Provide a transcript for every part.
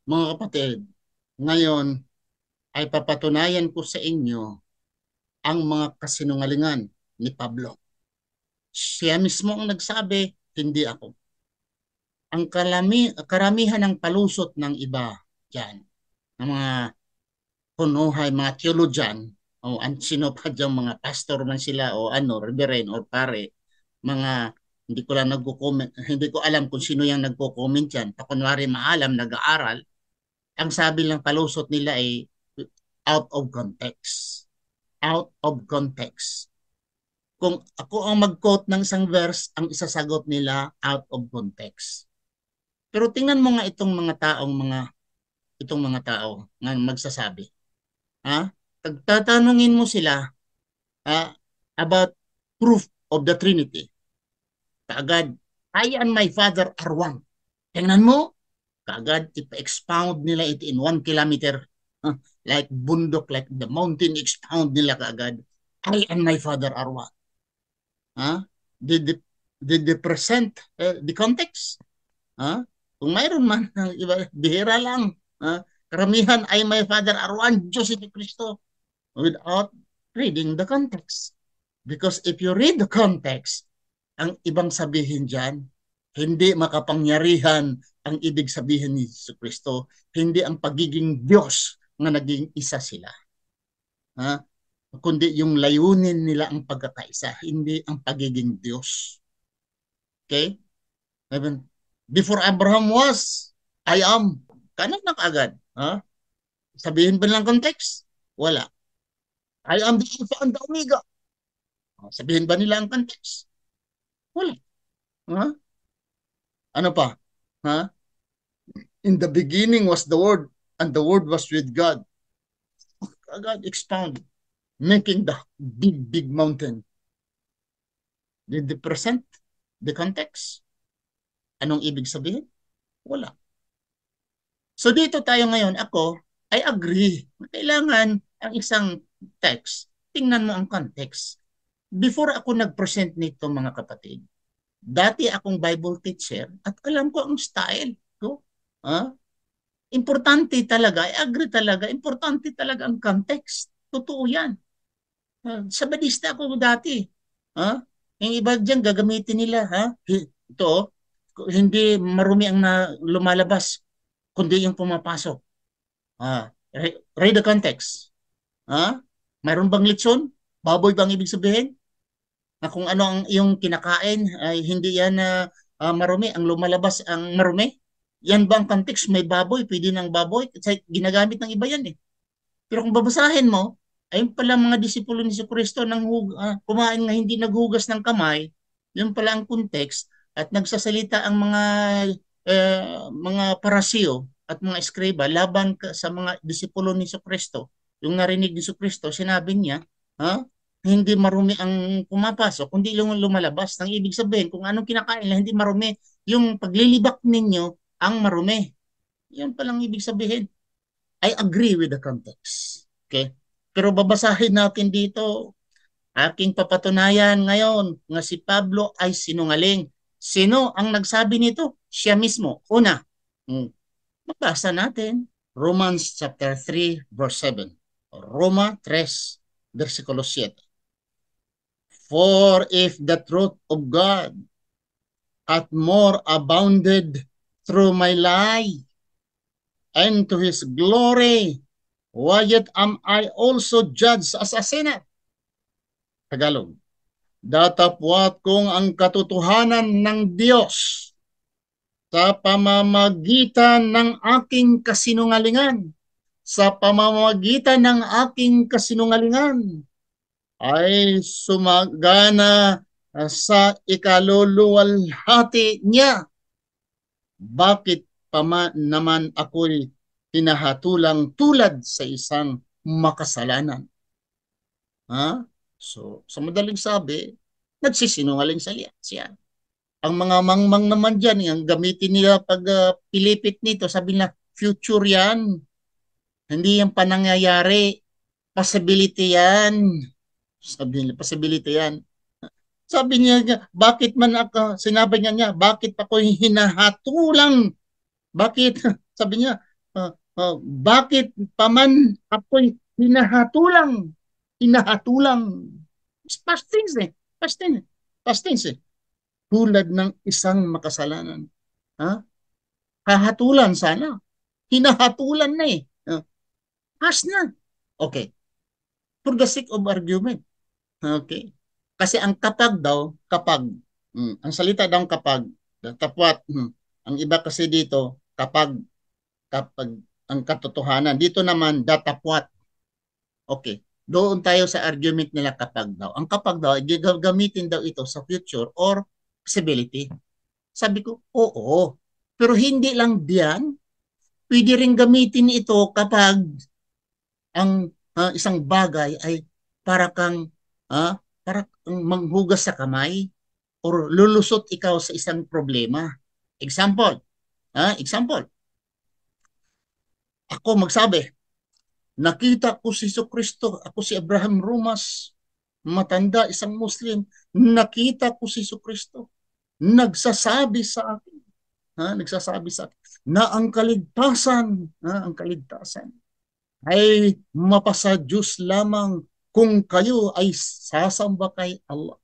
Mga kapatid, ngayon ay papatunayan ko sa inyo ang mga kasinungalingan ni Pablo. Siya mismo ang nagsabi, hindi ako. Ang karamihan ng palusot ng iba dyan, ng mga kunuhay, mga theologian, o sino pa dyan, mga pastor man sila, o ano, reverend, or pare, mga hindi ko lang nagko-comment, hindi ko alam kung sino yung nagko-comment yan. Kunwari maalam, nag-aaral, ang sabi lang palusot nila ay out of context. Out of context. Kung ako ang mag-quote ng isang verse, ang isasagot nila out of context. Pero tingnan mo nga itong mga tao nga magsasabi. Ha? Tatanungin mo sila ha, about proof of the Trinity. Kaagad, I and my Father are one. Tingnan mo, kaagad ipa-expound nila it in 1 kilometer. Huh? Like bundok, like the mountain, expound nila kaagad. I and my Father are one. Huh? Did they, did they present the context? Huh? Kung mayroon man, iba, bihira lang. Karamihan ay my Father are one, Diyos ito Kristo, without reading the context. Because if you read the context, ang ibang sabihin dyan, hindi makapangyarihan ang ibig sabihin ni Jesus Kristo, hindi ang pagiging Diyos na naging isa sila. Ha? Kundi yung layunin nila ang pagkakaisa, hindi ang pagiging Diyos. Okay? Before Abraham was, I am. Kanan na kaagad. Ha? Sabihin ba lang context? Wala. I am the Alpha and the Omega. Sabihin ba nila ang context? Wala. Ha? Ano pa? Ha? In the beginning was the Word, and the Word was with God. God expound, making the big, big mountain. Did they present the context? Anong ibig sabihin? Wala. So dito tayo ngayon, ako, I agree. Kailangan ang isang text, tingnan mo ang context. Before ako nag-present nito mga kapatid, dati akong Bible teacher at alam ko ang style ko. Ha? Importante talaga, I agree talaga, importante talaga ang context. Totoo yan. Sabadista ako dati. Ha? Yung iba dyan, gagamitin nila. Ha? Ito, hindi marumi ang lumalabas, kundi yung pumapasok. Read the context. Ha? Mayroon bang litson? Baboy bang ibig sabihin? Na kung ano ang iyong kinakain, ay hindi yan marumi. Ang lumalabas ang marumi. Yan ba ang context? May baboy, pwede ng baboy. Kasi ginagamit ng iba yan eh. Pero kung babasahin mo, ayun pala mga disipulo ni Kristo nang kumain nga hindi naghugas ng kamay, yun pala ang context at nagsasalita ang mga parasiyo at mga eskriba laban sa mga disipulo ni Kristo. Yung narinig ni Kristo, sinabi niya, ha? Hindi marumi ang pumapasok, kundi lumalabas. Nang ibig sabihin, kung anong kinakain na hindi marumi, yung paglilibak ninyo ang marumi. Yan palang ibig sabihin. I agree with the context. Okay? Pero babasahin natin dito, aking papatunayan ngayon nga si Pablo ay sinungaling. Sino ang nagsabi nito? Siya mismo. Una, magbasa natin. Romans chapter 3 verse 7. Roma 3 versikulo 7. For if the truth of God hath more abounded through my lie, and to his glory, why yet am I also judged as a sinner? Tagalog. Datapwat kong ang katotohanan ng Diyos sa pamamagitan ng aking kasinungalingan, sa pamamagitan ng aking kasinungalingan, ay sumagana sa ikaluluwalhati niya. Bakit naman ako'y hinahatulang tulad sa isang makasalanan? Ha? So, sa madaling sabi, nagsisinungaling siya. Ang mga mangmang naman dyan, yung gamitin nila pag pilipit nito, sabi na, future yan. Hindi yan panangyayari. Possibility yan. Sabi nila, possibility yan. Sabi niya, bakit man ako, sinabi niya, bakit ako hinahatulang? Bakit? Sabi niya, Bakit paman ako'y hinahatulang? Hinahatulang. Past tense eh. Past tense. Past tense eh. Tulad ng isang makasalanan. Ha? Hahatulan sana. Hinahatulan na eh. Past na. Okay. For the sake of argument. Okay. Kasi ang kapag daw, kapag, ang salita daw kapag, tapwat, ang iba kasi dito, kapag ang katotohanan. Dito naman, datapwat. Okay. Doon tayo sa argument nila kapag daw. Ang kapag daw, gagamitin daw ito sa future or possibility. Sabi ko, oo. Pero hindi lang diyan. Pwede rin gamitin ito kapag ang isang bagay ay para kang para kang manghugas sa kamay or lulusot ikaw sa isang problema. Example, example. Ako magsabi, nakita ko si Kristo, ako si Abraham Rumas, matanda, isang Muslim, nakita ko si Kristo, nagsasabi sa akin, nagsasabi sa akin, na ang kaligtasan ay mapasa Diyos lamang kung kayo ay sasamba kay Allah.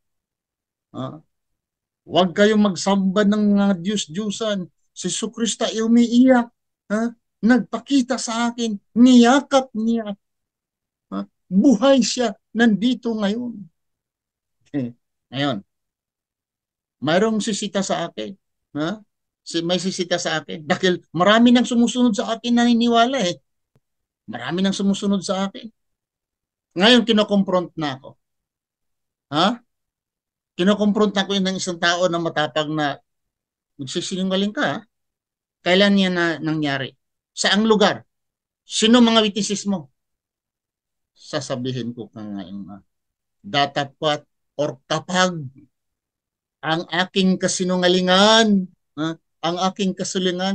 Huwag kayong magsamba ng mga Diyos-Diyusan. Si Kristo ay umiiyak. Nagpakita sa akin, niyakap niya. Buhay siya, nandito ngayon. Ngayon, mayroong sisita sa akin. May sisita sa akin. Dahil marami nang sumusunod sa akin naniniwala eh. Marami nang sumusunod sa akin. Ngayon, kinokompront na ako. Kinokompront na ko yun ng isang tao na matapang na magsisinungaling ka. Kailan yan na nangyari? Saang lugar? Sino mga witnesses mo? Sasabihin ko ka ngayon datapat or kapag ang aking kasinungalingan,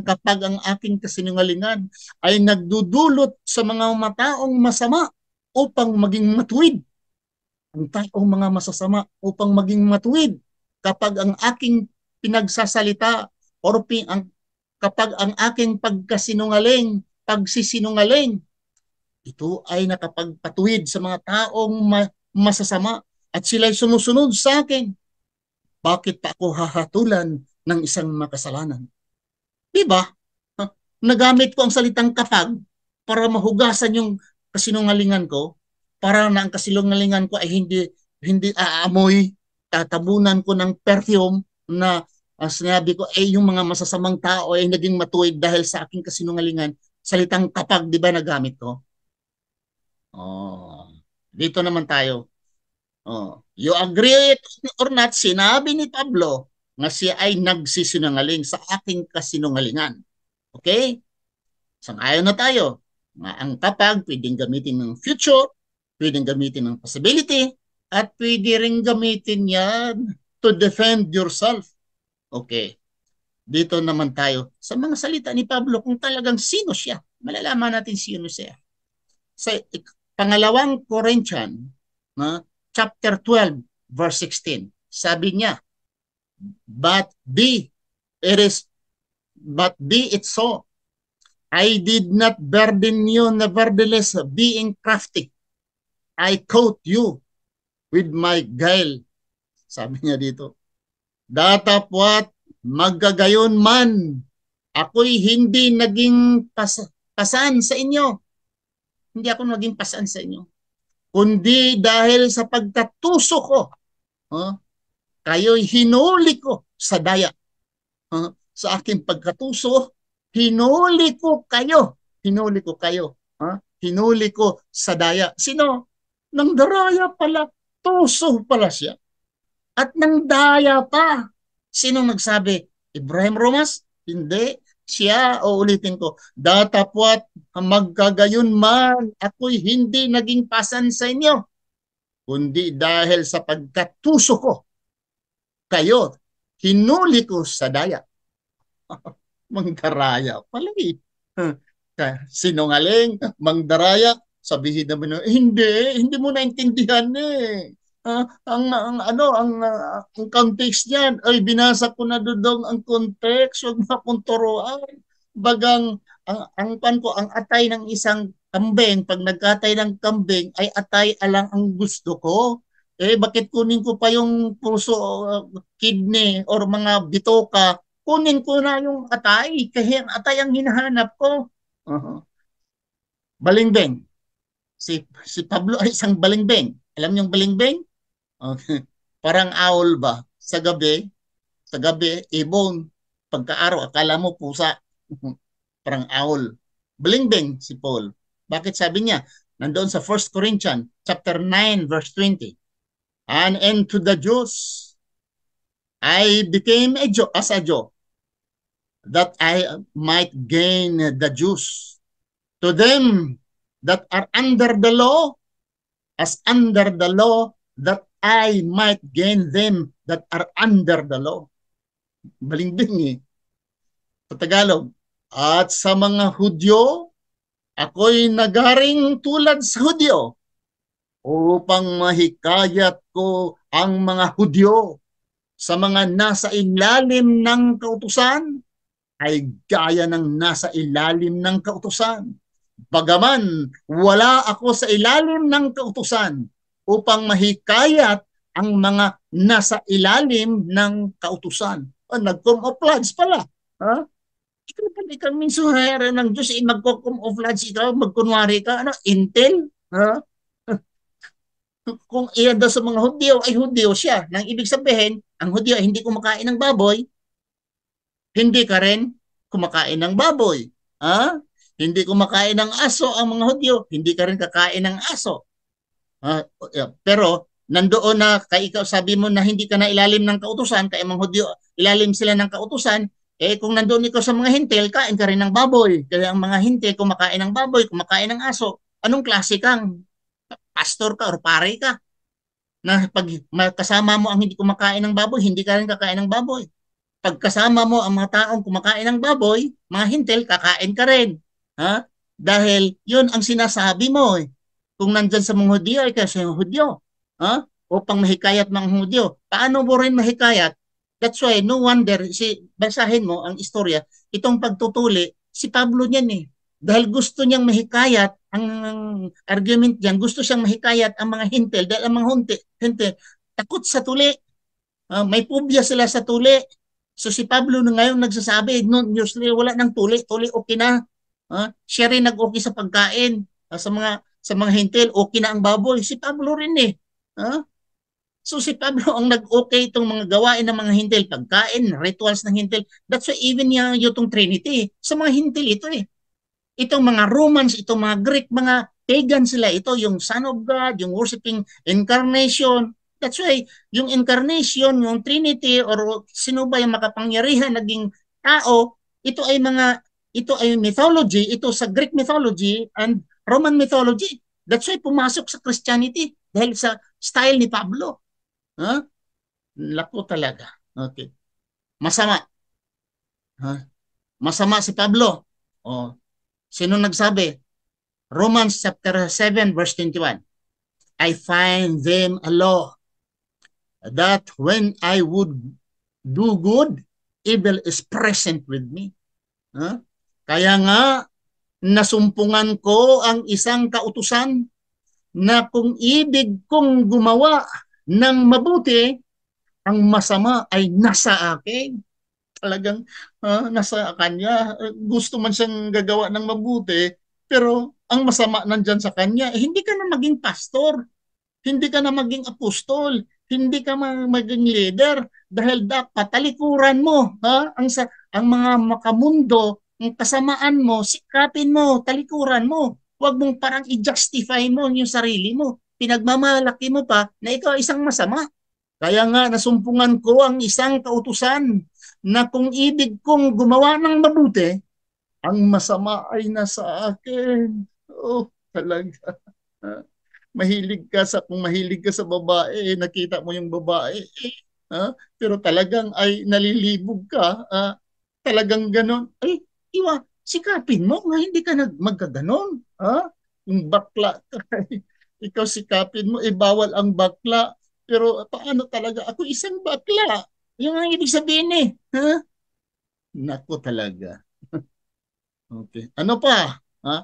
kapag ang aking kasinungalingan ay nagdudulot sa mga mataong masama upang maging matuwid, ang taong mga masasama upang maging matuwid, kapag ang aking pinagsasalita or kapag ang aking pagsisinungaling, ito ay nakapagpatuwid sa mga taong masasama at sila'y sumusunod sa akin, bakit pa ako hahatulan ng isang makasalanan? Diba? Nagamit ko ang salitang kapag para mahugasan yung kasinungalingan ko, para na ang kasinungalingan ko ay hindi aamoy, tatabunan ko ng perfume na sinabi ko ay yung mga masasamang tao ay naging matuwid dahil sa aking kasinungalingan. Salitang kapag, di ba nagamit ko? Dito naman tayo. You agree or not, sinabi ni Pablo nga siya ay nagsisinungaling sa aking kasinungalingan. Okay? Sang-ayon na tayo. Ang kapag, pwedeng gamitin ng future, pwedeng gamitin ng possibility, at pwede rin gamitin yan to defend yourself. Okay. Dito naman tayo sa mga salita ni Pablo kung talagang sino siya. Malalaman natin sino siya. Sa pangalawang Corinthian, chapter 12, verse 16, sabi niya, But be it so. I did not burden you, nevertheless, being crafty. I caught you with my guile. Sabi niya dito, datapwat maggagayon man, ako'y hindi naging pasan sa inyo. Hindi ako naging pasan sa inyo. Kundi dahil sa pagkatuso ko, kayo'y hinuli ko sa daya. Sa aking pagkatuso, hinuli ko kayo. Hinuli ko sa daya. Sino? Nang daraya pala. Tuso pala siya. At nang daya pa. Sino nagsabi? Abraham Romas? Hindi. Siya, ulitin ko, datapwat magkagayon man, ako'y hindi naging pasan sa inyo. Kundi dahil sa pagkatuso ko, kayo, hinuli ko sa daya. Mangdaraya pala eh. Sinungaling, mangdaraya, sabihin naman, hindi mo naintindihan eh. Ang context niyan ay binasa ko na doon ang context, wag na akong turuan. Bagang ang atay ng isang kambing, pag nagkatay ng kambing, ay atay alang ang gusto ko. Eh, bakit kunin ko pa yung puso, kidney, or mga bitoka? Kunin ko na yung atay, kasi ang atay ang hinahanap ko. Uh-huh. Balingbing. Si Pablo ay isang balingbing. Alam niyo yung balingbing? Okay. Parang owl ba? Sa gabi, ibon. Pagkaaraw, akala mo pusa. Parang owl. Balingbing si Paul. Bakit sabi niya? Nandoon sa 1 Corinthians chapter 9 verse 20. And into the Jews, I became as a Jew, that I might gain the Jews. To them that are under the law, as under the law, that I might gain them that are under the law. Balingbing eh. Sa Tagalog. At sa mga Hudyo, ako'y nagaring tulad sa Hudyo upang mahikayat ko ang mga Hudyo sa mga nasa ilalim ng kautusan ay gaya ng nasa ilalim ng kautusan. Bagaman wala ako sa ilalim ng kautusan upang mahikayat ang mga nasa ilalim ng kautusan. Nag-camouflage pala. Ha? Ikaw pala kang mensuhero ng Diyos, mag-camouflage ikaw, magkunwari ka, intel? Ha? Kung iyan daw sa mga Hudyo ay Hudyo siya. Nang ibig sabihin, ang Hudyo ay hindi kumakain ng baboy, hindi ka rin kumakain ng baboy. Ha? Hindi kumakain ng aso ang mga Hudyo, hindi ka rin kakain ng aso. Pero nandoon na kay ikaw sabi mo na hindi ka na ilalim ng kautusan, kaya mga Hudyo ilalim sila ng kautusan, kung nandoon ikaw sa mga hintil, kain ka rin ng baboy. Kaya ang mga hintil kumakain ng baboy, kumakain ng aso. Anong klase kang? Pastor ka or pare ka? Na pag kasama mo ang hindi kumakain ng baboy, hindi ka rin kakain ng baboy. Pag kasama mo ang mga taong kumakain ng baboy, mga hintil, kakain ka rin. Ha? Dahil yun ang sinasabi mo. Kung nandyan sa mga Hudyo, ay kasi yung Hudyo. Ha? Upang mahikayat mga Hudyo. Paano mo rin mahikayat? That's why, no wonder, basahin mo ang istorya, itong pagtutuli, si Pablo niyan eh. Dahil gusto niyang mahikayat, ang argument diyan, gusto siyang mahikayat ang mga hintil, dahil ang mga hintil, takot sa tuli. May phobia sila sa tuli. So si Pablo na ngayon nagsasabi, no, usually wala nang tuli, okay na. Siya rin nag-okay sa pagkain. Sa mga hintil, okay na ang baboy. Si Pablo rin eh. So si Pablo ang nag-okay itong mga gawain ng mga hintil, pagkain, rituals ng hintil. That's why even yung Trinity, sa mga hintil ito eh. Itong mga Romans, itong mga Greek, mga pagan sila. Ito yung Son of God, yung worshiping incarnation. That's why yung incarnation, yung Trinity, or sino ba yung makapangyarihan naging tao, ito ay mythology, ito sa Greek mythology and Roman mythology. That's why pumasok sa Christianity dahil sa style ni Pablo. Lako talaga. Okay. Masama. Masama si Pablo. Sino nagsabi? Romans chapter 7 verse 21. I find them a law that when I would do good, evil is present with me. Kaya nga, nasumpungan ko ang isang kautusan na kung ibig kong gumawa ng mabuti, ang masama ay nasa akin. Talagang nasa kanya. Gusto man siyang gagawa ng mabuti, pero ang masama nandyan sa kanya. Hindi ka na maging pastor, hindi ka na maging apostol, hindi ka maging leader, dahil dapat talikuran mo ang mga makamundo, ang kasamaan mo, sikapin mo, talikuran mo. Huwag mong parang i-justify mo yung sarili mo. Pinagmamalaki mo pa na ikaw isang masama. Kaya nga nasumpungan ko ang isang kautusan na kung ibig kong gumawa ng mabuti, ang masama ay nasa akin. Talaga. Kung mahilig ka sa babae, nakita mo yung babae, pero talagang ay nalilibog ka, talagang ganon, sikapin mo nga hindi ka magkaganon. Yung bakla, ikaw sikapin mo, bawal ang bakla, pero paano talaga? Ako isang bakla. Yung ang ibig sabihin eh. Naku talaga. Okay. Ano pa? Ha?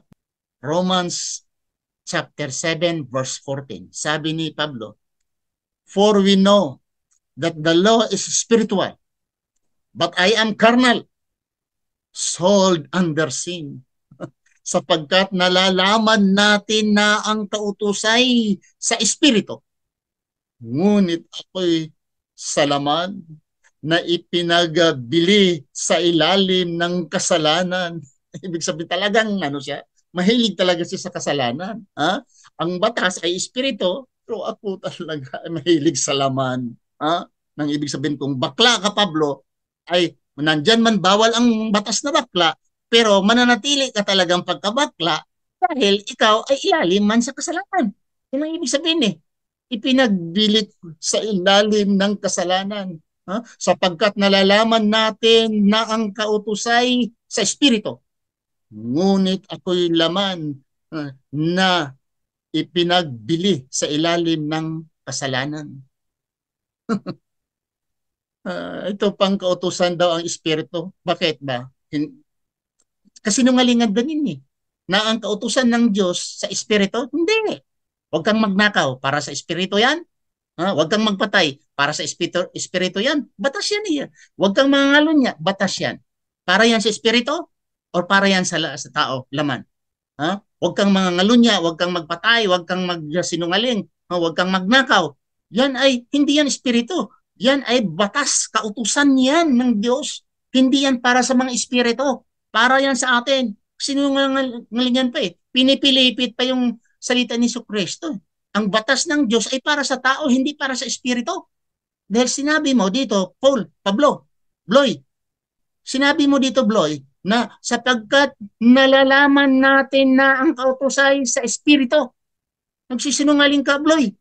Romans chapter 7 verse 14. Sabi ni Pablo, "For we know that the law is spiritual, but I am carnal, sold under sin." Sapagkat nalalaman natin na ang kautusay sa espiritu, ngunit ako'y salaman na ipinagabili sa ilalim ng kasalanan. Ibig sabihin talagang ano siya, mahilig talaga siya sa kasalanan. Ha? Ang batas ay espiritu, pero ako talaga ay mahilig sa laman. Ha? Nang ibig sabihin kung bakla ka, Pablo, ay nandyan man bawal ang batas na bakla, pero mananatili ka talagang pagkabakla dahil ikaw ay ilalim man sa kasalanan. Yan ang ibig sabihin eh. Ipinagbilit sa ilalim ng kasalanan. Ha? Sapagkat nalalaman natin na ang kautusay sa espiritu. Ngunit ako'y laman na ipinagbili sa ilalim ng kasalanan. Ito pang kautusan daw ang espiritu. Bakit ba? Kasinungalingan din eh. Na ang kautusan ng Diyos sa espiritu? Hindi. Huwag kang magnakaw. Para sa espiritu yan. Huwag kang magpatay. Para sa espiritu yan. Batas yan eh. Huwag kang mangangalunya. Batas yan. Para yan sa espiritu o para yan sa tao, laman. Huwag kang mangangalunya. Huwag kang magpatay. Huwag kang magsinungaling. Huwag kang magnakaw. Yan ay, hindi yan espiritu. Yan ay batas. Kautusan yan ng Diyos. Hindi yan para sa mga espiritu. Para yan sa atin. Sinungalingan pa eh. Pinipilipit pa yung salita ni Kristo. Ang batas ng Diyos ay para sa tao, hindi para sa espiritu. Dahil sinabi mo dito, Bloy, sinabi mo dito, Bloy, na sapagkat nalalaman natin na ang kautusay sa espiritu. Nagsisinungaling ka, Bloy.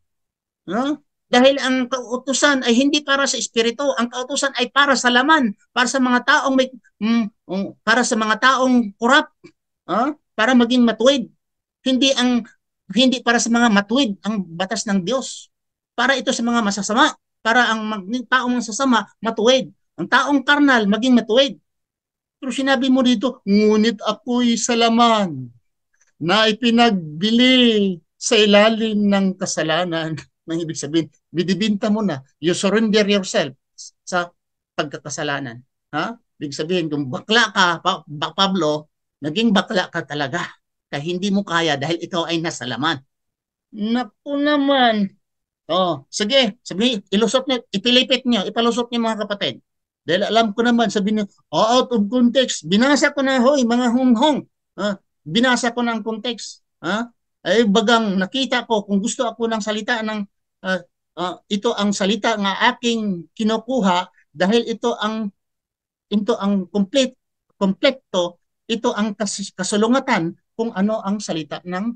No? Dahil ang kautusan ay hindi para sa espiritu, ang kautusan ay para sa laman, para sa mga taong para sa mga taong kurap, para maging matuwid. Hindi para sa mga matuwid ang batas ng Diyos. Para ito sa mga masasama, para ang taong masasama matuwid. Ang taong karnal maging matuwid. Pero sinabi mo dito, ngunit ako'y sa laman na ipinagbili sa ilalim ng kasalanan. Nang ibig sabihin, bidibinta mo na. You surrender yourself sa pagkakasalanan. Ibig sabihin, kung bakla ka, Pablo, naging bakla ka talaga. Kaya hindi mo kaya dahil ikaw ay nasa laman. Naku naman. Sige, sabi, ilusot niyo, ipilipit niyo, ipalusot niyo mga kapatid. Dahil alam ko naman, sabi niyo, out of context, binasa ko na, hoy, mga hunghong. Binasa ko ng context. Ay bagang nakita ko kung gusto ako ng salita ng ito ang salita nga aking kinukuha dahil ito ang kompleto, ito ang kasulungatan kung ano ang salita ng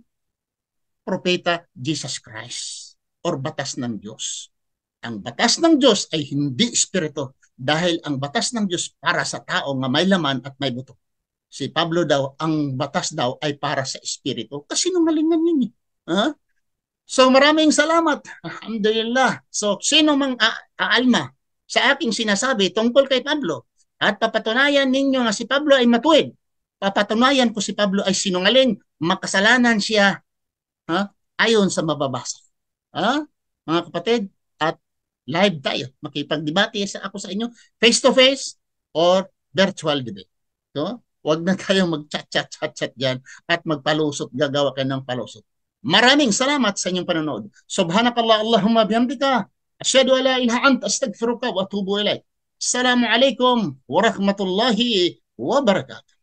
propeta Jesus Christ or batas ng Diyos. Ang batas ng Diyos ay hindi espiritu dahil ang batas ng Diyos para sa tao nga may laman at may buto. Si Pablo daw, ang batas daw ay para sa espiritu. Kasi nungalingan yun eh. So maraming salamat. Alhamdulillah. So sino mang aalma sa aking sinasabi tungkol kay Pablo at papatunayan ninyo nga si Pablo ay matuwid. Papatunayan ko si Pablo ay sinungaling, makasalanan siya ayon sa mababasa. Mga kapatid, at live tayo. Makipagdebate ako sa inyo face to face or virtual debate. So, wag na tayong mag-chat dyan at magpalusot, gagawa kayo ng palusot. Maraming salamat sa inyong panonood. Subhanakallah Allahumma bihamdika. Asyhadu an la ilaha anta astaghfiruka wa atubu ilaik. Assalamu alaikum warahmatullahi wabarakatuh.